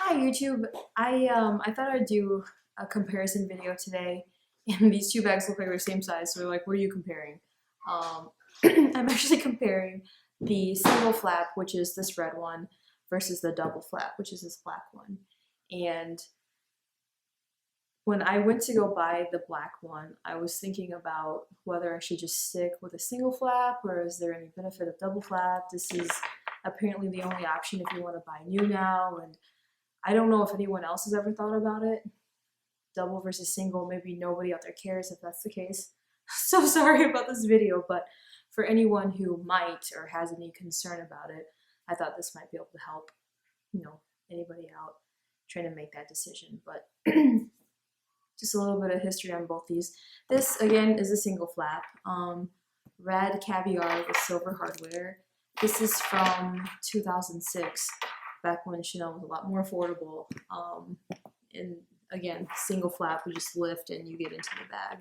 Hi YouTube. I thought I'd do a comparison video today, and these two bags look like they're the same size, so we're like, what are you comparing? Um, I'm actually comparing the single flap, which is this red one, versus the double flap, which is this black one. And when I went to go buy the black one, I was thinking about whether I should just stick with a single flap, or is there any benefit of double flap? This is apparently the only option if you want to buy new now, and I don't know if anyone else has ever thought about it. Double versus single, maybe nobody out there cares if that's the case. So sorry about this video, but for anyone who might or has any concern about it, I thought this might be able to help, anybody out trying to make that decision. But just a little bit of history on both these. This, again, is a single flap. Red caviar with silver hardware. This is from 2006. Back when Chanel was a lot more affordable. And again, single flap, you just lift and you get into the bag.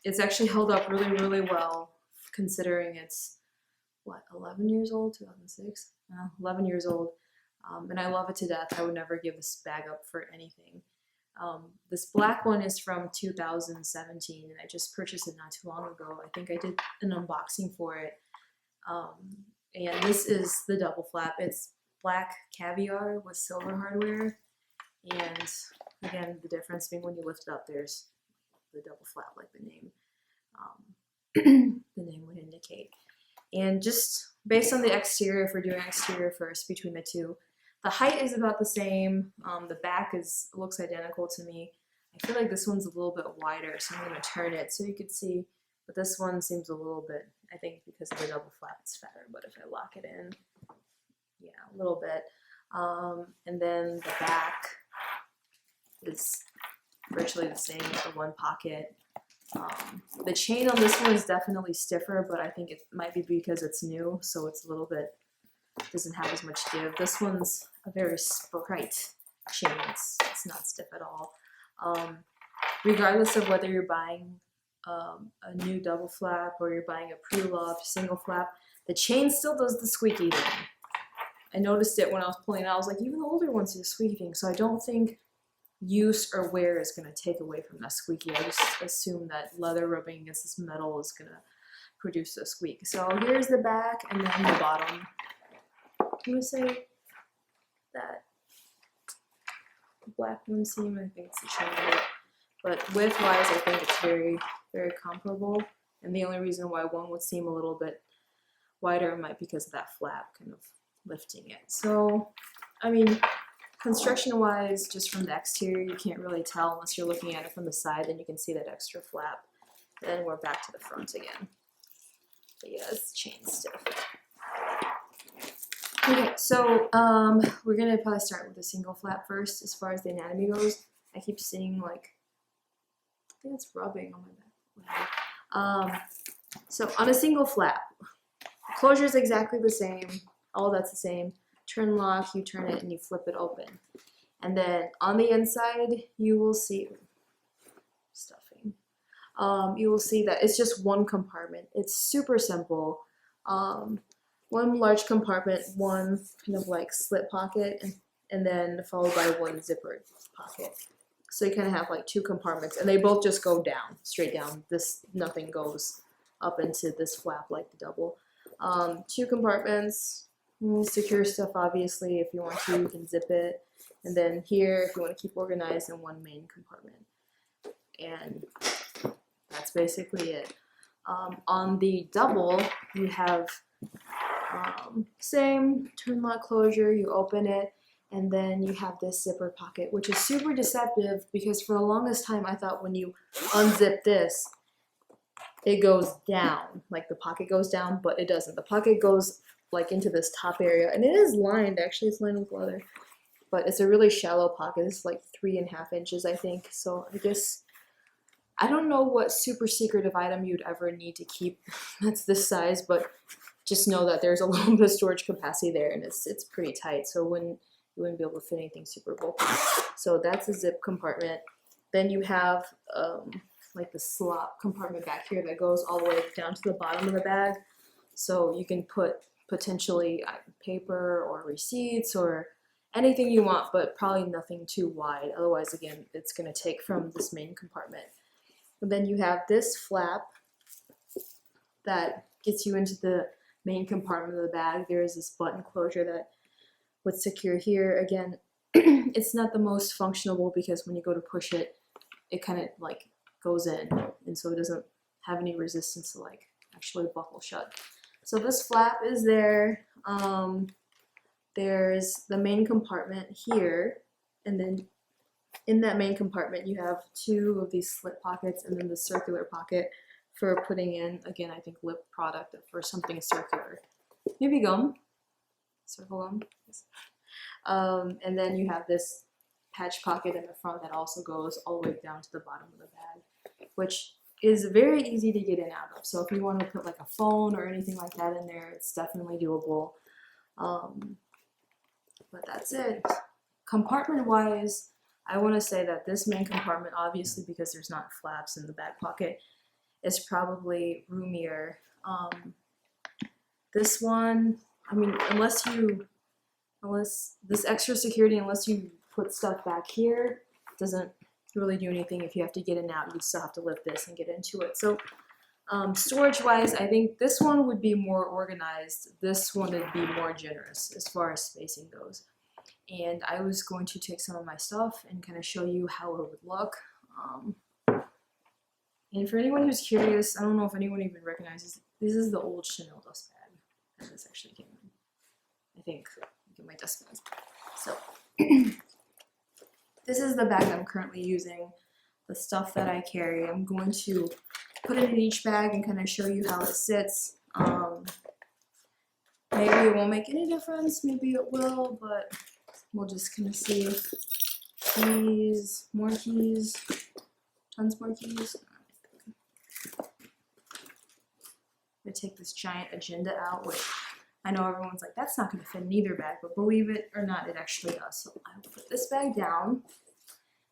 It's actually held up really, really well, considering it's, 11 years old, 2006? 11 years old. And I love it to death. I would never give this bag up for anything. This black one is from 2017, and I just purchased it not too long ago. I think I did an unboxing for it. And this is the double flap. It's black caviar with silver hardware, and again, the difference being when you lift it up, there's the double flap, like the name the name would indicate. And just based on the exterior, if we're doing exterior first between the two, the height is about the same. The back looks identical to me. I feel like this one's a little bit wider, so I'm going to turn it so you can see. But this one seems a little bit, I think because of the double flap, it's fatter. But if I lock it in, yeah, a little bit. And then the back is virtually the same with the one pocket. The chain on this one is definitely stiffer, but I think it might be because it's new, so it's a little bit, doesn't have as much give. This one's a very sprite chain. It's not stiff at all. Regardless of whether you're buying a new double flap or you're buying a pre-loved single flap, the chain still does the squeaky thing. I noticed it when I was pulling it out. I was like, even the older ones do the squeaky thing, so I don't think use or wear is going to take away from that squeaky. I just assume that leather rubbing against this metal is going to produce a squeak. So here's the back and then the bottom. I'm going to say that the black one seam, I think it's the chain of it. But width-wise, I think it's very, very comparable. And the only reason why one would seem a little bit wider might be because of that flap kind of lifting it. So, I mean, construction-wise, just from the exterior, you can't really tell unless you're looking at it from the side. Then you can see that extra flap. Then we're back to the front again. But yeah, it's chain stiff. Okay, so we're gonna probably start with a single flap first. As far as the anatomy goes, I keep seeing like, I think it's rubbing on my back. So on a single flap, the closure is exactly the same. All that's the same. Turn lock, you turn it and you flip it open. And then on the inside, you will see stuffing. You will see that it's just one compartment. It's super simple. One large compartment, one kind of like slit pocket, and then followed by one zipper pocket. So you kind of have like two compartments, and they both just go down, straight down. Nothing goes up into this flap like the double. Two compartments, secure stuff obviously. If you want to, you can zip it. And then here, if you want to keep organized, in one main compartment. And that's basically it. On the double, you have same turn lock closure, you open it, and then you have this zipper pocket, which is super deceptive because for the longest time I thought when you unzip this, it goes down, like the pocket goes down, but it doesn't. The pocket goes like into this top area, and it is lined, actually it's lined with leather, but it's a really shallow pocket. It's like 3.5 inches, I think. So I guess, I don't know what super secretive item you'd ever need to keep that's this size, but just know that there's a little bit of storage capacity there, and it's pretty tight, so you wouldn't be able to fit anything super bulky. So that's a zip compartment. Then you have like the slot compartment back here that goes all the way down to the bottom of the bag. So you can put potentially paper or receipts or anything you want, but probably nothing too wide. Otherwise, again, it's going to take from this main compartment. And then you have this flap that gets you into the main compartment of the bag. There is this button closure that would secure here. Again, it's not the most functional because when you go to push it, it kind of like goes in, and so it doesn't have any resistance to like actually buckle shut. So this flap is there. There's the main compartment here, and then in that main compartment you have two of these slip pockets and then the circular pocket for putting in, again, I think lip product for something circular. Maybe gum, circle gum. And then you have this patch pocket in the front that also goes all the way down to the bottom of the bag, which is very easy to get in and out of. So if you want to put like a phone or anything like that in there, it's definitely doable. But that's it. Compartment wise, I want to say that this main compartment, obviously because there's not flaps in the back pocket, is probably roomier. This one, I mean, unless this extra security, unless you put stuff back here, doesn't really do anything. If you have to get in and out, you still have to lift this and get into it. So storage wise, I think this one would be more organized. This one would be more generous as far as spacing goes. And I was going to take some of my stuff and kind of show you how it would look. And for anyone who's curious, I don't know if anyone even recognizes, this is the old Chanel dust bag that this actually came in. I think my dust bag. So this is the bag I'm currently using, the stuff that I carry. I'm going to put it in each bag and kind of show you how it sits. Maybe it won't make any difference, maybe it will, but we'll just kind of see. Keys, more keys, tons more keys. I'm going to take this giant agenda out, which I know everyone's like, that's not going to fit in either bag, but believe it or not, it actually does. So I will put this bag down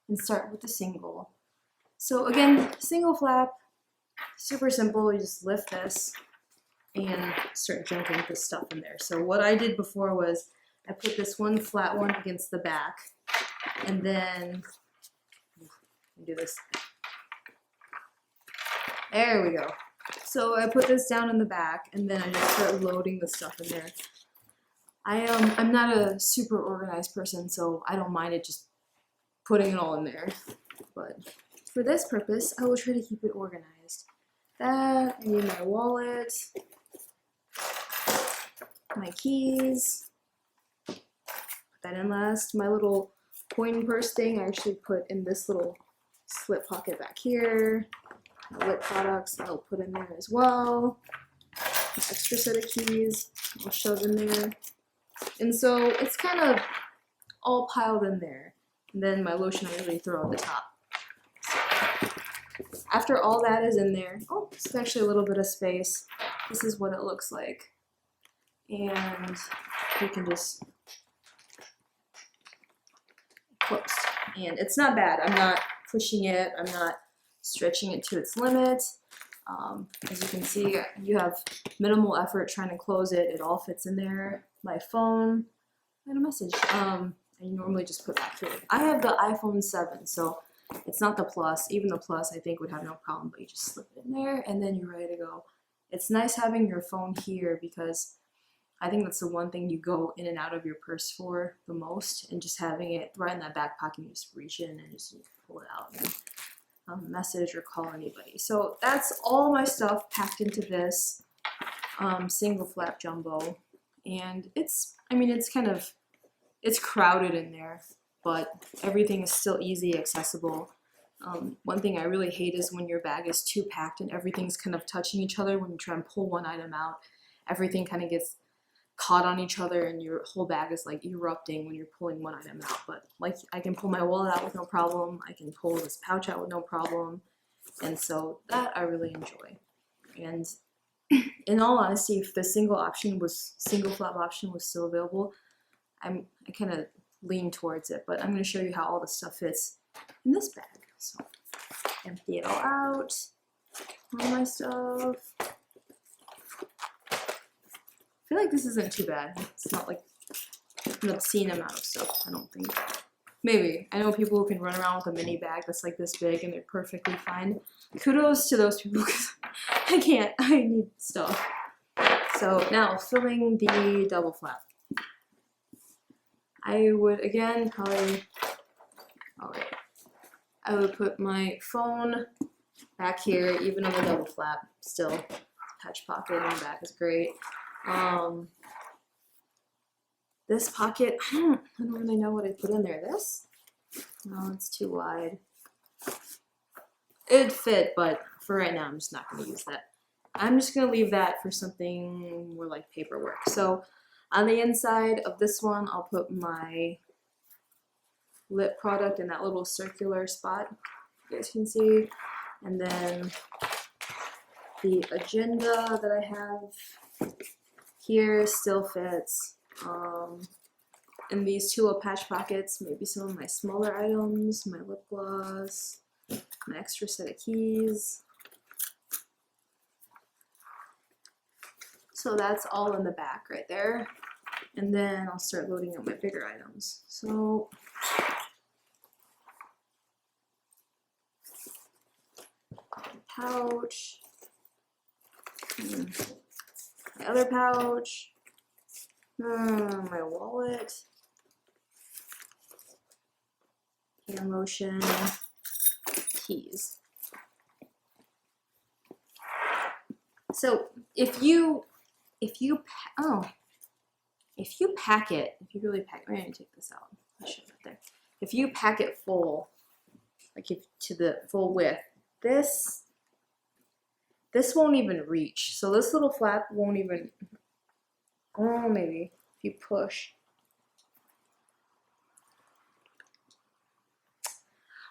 and start with the single. So again, single flap, super simple. You just lift this and start junking this stuff in there. So what I did before was I put this one flat one against the back, and then do this. There we go. So I put this down in the back, and then I just start loading the stuff in there. I'm not a super organized person, so I don't mind it just putting it all in there. But for this purpose, I will try to keep it organized. That, I need my wallet, my keys, put that in last. My little coin purse thing I actually put in this little slip pocket back here. My lip products I'll put in there as well. An extra set of keys I'll shove in there. And so it's kind of all piled in there. And then my lotion I usually throw at the top. After all that is in there, oh, this is actually a little bit of space. This is what it looks like. And you can just close. And it's not bad. I'm not pushing it. I'm not stretching it to its limit. As you can see, you have minimal effort trying to close it. It all fits in there. My phone and a message. I normally just put back here. I have the iPhone 7, so it's not the Plus. Even the Plus I think would have no problem, but you just slip it in there and then you're ready to go. It's nice having your phone here because I think that's the one thing you go in and out of your purse for the most, and just having it right in that back pocket, you just reach in and just pull it out and message or call anybody. So that's all my stuff packed into this single flap jumbo, and it's crowded in there, but everything is still easy accessible. One thing I really hate is when your bag is too packed and everything's kind of touching each other. When you try and pull one item out, everything kind of gets caught on each other and your whole bag is like erupting when you're pulling one item out. But like, I can pull my wallet out with no problem. I can pull this pouch out with no problem. And so that I really enjoy. And in all honesty, if the single flap option was still available, I kind of lean towards it. But I'm going to show you how all the stuff fits in this bag. So empty it all out, all my stuff. I feel like this isn't too bad. It's not like an obscene amount of stuff, I don't think. Maybe. I know people who can run around with a mini bag that's like this big and they're perfectly fine. Kudos to those people because I can't. I need stuff. So now, filling the double flap. I would, again, probably, alright, I would put my phone back here, even on the double flap, still. Patch pocket in the back is great. This pocket, I don't really know what I put in there. This? No, it's too wide. It'd fit, but for right now, I'm just not going to use that. I'm just going to leave that for something more like paperwork. So on the inside of this one, I'll put my lip product in that little circular spot, you guys can see. And then the agenda that I have here still fits. In these two little patch pockets, maybe some of my smaller items, my lip gloss, my extra set of keys. So that's all in the back right there. And then I'll start loading up my bigger items. So pouch, my other pouch, my wallet, hand lotion, keys. So if you pack it, if you really pack, I'm gonna take this out. I should put there. If you pack it full, like if to the full width, this won't even reach. So this little flap won't even. Oh, maybe if you push.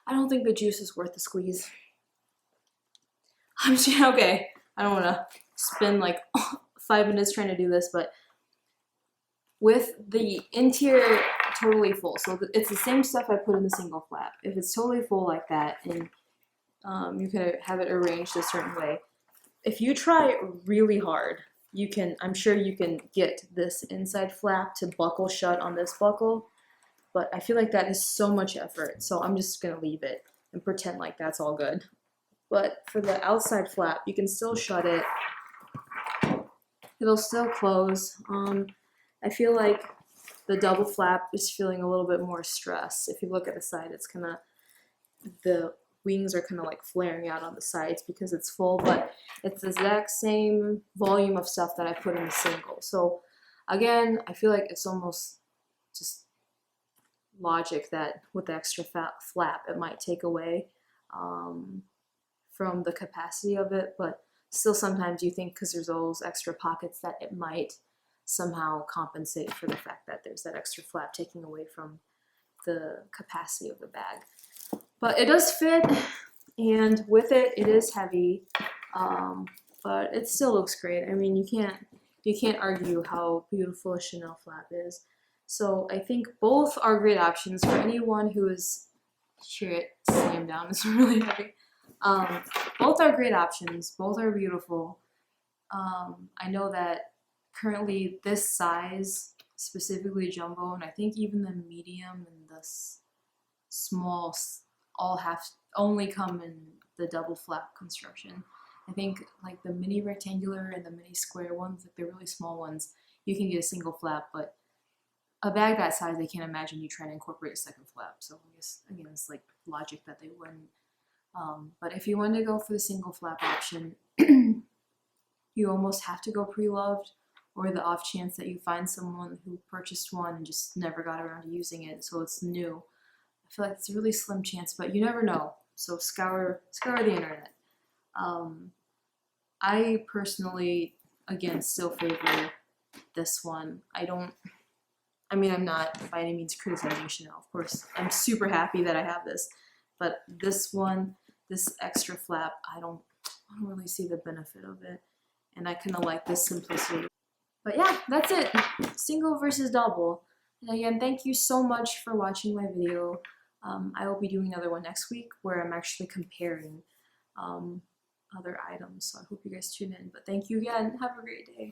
I don't think the juice is worth the squeeze. I'm just, okay. I don't want to spend like 5 minutes trying to do this, but with the interior totally full, so it's the same stuff I put in the single flap. If it's totally full like that, and you can have it arranged a certain way, if you try really hard, you can, I'm sure you can get this inside flap to buckle shut on this buckle, but I feel like that is so much effort, so I'm just going to leave it and pretend like that's all good. But for the outside flap, you can still shut it. It'll still close. I feel like the double flap is feeling a little bit more stress. If you look at the side, it's kind of, the wings are kind of like flaring out on the sides because it's full, but it's the exact same volume of stuff that I put in the single. So again, I feel like it's almost just logic that with the extra flap, it might take away from the capacity of it, but still sometimes you think because there's those extra pockets that it might somehow compensate for the fact that there's that extra flap taking away from the capacity of the bag. But it does fit, and with it, it is heavy, but it still looks great. I mean, you can't argue how beautiful a Chanel flap is. So I think both are great options for anyone who is, hear it slam down, it's really heavy. Both are great options, both are beautiful. I know that currently this size, specifically jumbo, and I think even the medium and the small all only come in the double flap construction. I think like the mini rectangular and the mini square ones, like the really small ones, you can get a single flap, but a bag that size, I can't imagine you trying to incorporate a second flap. So I guess, again, it's like logic that they wouldn't. But if you want to go for the single flap option, you almost have to go pre-loved, or the off chance that you find someone who purchased one and just never got around to using it, so it's new. I feel like it's a really slim chance, but you never know. So scour the internet. I personally, again, still favor this one. I'm not by any means criticizing Chanel, of course. I'm super happy that I have this, but this one, this extra flap, I don't really see the benefit of it, and I kind of like this simplicity. But yeah, that's it. Single versus double. And again, thank you so much for watching my video. I will be doing another one next week where I'm actually comparing other items. So I hope you guys tune in. But thank you again. Have a great day.